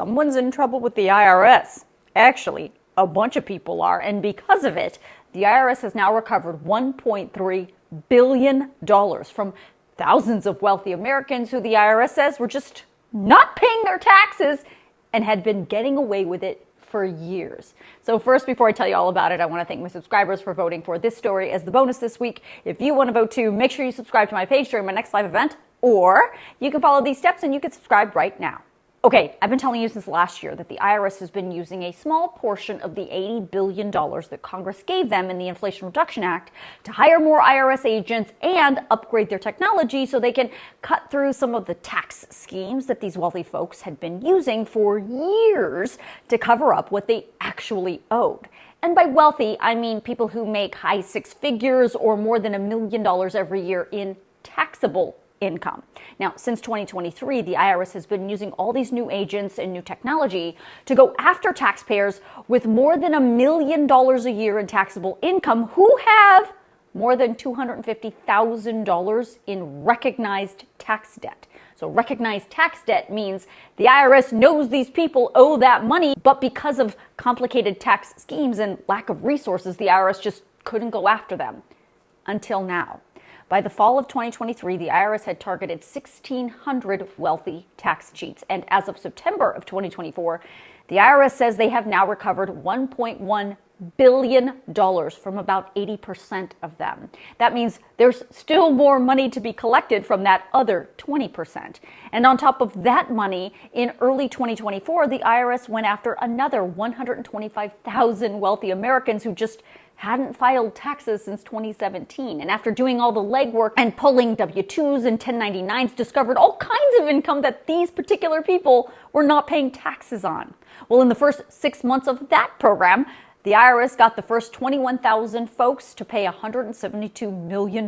someone's in trouble with the IRS. Actually, a bunch of people are, and because of it, the IRS has now recovered $1.3 billion from thousands of wealthy Americans who the IRS says were just not paying their taxes and had been getting away with it for years. So first, before I tell you all about it, I want to thank my subscribers for voting for this story as the bonus this week. If you want to vote too, make sure you subscribe to my page during my next live event, or you can follow these steps and you can subscribe right now. Okay, I've been telling you since last year that the IRS has been using a small portion of the $80 billion that Congress gave them in the Inflation Reduction Act to hire more IRS agents and upgrade their technology so they can cut through some of the tax schemes that these wealthy folks had been using for years to cover up what they actually owed. And by wealthy, I mean people who make high six figures or more than $1 million every year in taxable income. Now, since 2023, the IRS has been using all these new agents and new technology to go after taxpayers with more than $1 million a year in taxable income who have more than $250,000 in recognized tax debt. So recognized tax debt means the IRS knows these people owe that money, but because of complicated tax schemes and lack of resources, the IRS just couldn't go after them until now. By the fall of 2023, the IRS had targeted 1,600 wealthy tax cheats. And as of September of 2024, the IRS says they have now recovered $1.1 billion from about 80% of them. That means there's still more money to be collected from that other 20%. And on top of that money, in early 2024, the IRS went after another 125,000 wealthy Americans who just hadn't filed taxes since 2017. And after doing all the legwork and pulling W-2s and 1099s, discovered all kinds of income that these particular people were not paying taxes on. Well, in the first 6 months of that program, the IRS got the first 21,000 folks to pay $172 million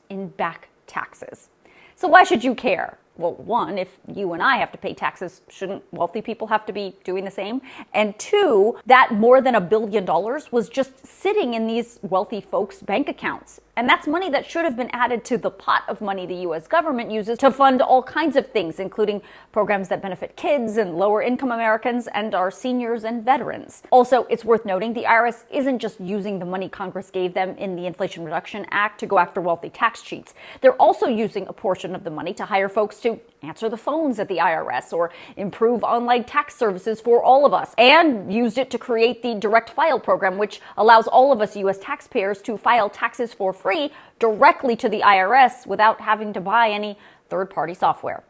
in back taxes. So why should you care? Well, one, if you and I have to pay taxes, shouldn't wealthy people have to be doing the same? And two, that more than $1 billion was just sitting in these wealthy folks' bank accounts. And that's money that should have been added to the pot of money the U.S. government uses to fund all kinds of things, including programs that benefit kids and lower income Americans and our seniors and veterans. Also, it's worth noting the IRS isn't just using the money Congress gave them in the Inflation Reduction Act to go after wealthy tax cheats. They're also using a portion of the money to hire folks to answer the phones at the IRS or improve online tax services for all of us, and used it to create the Direct File program, which allows all of us U.S. taxpayers to file taxes for free directly to the IRS without having to buy any third-party software.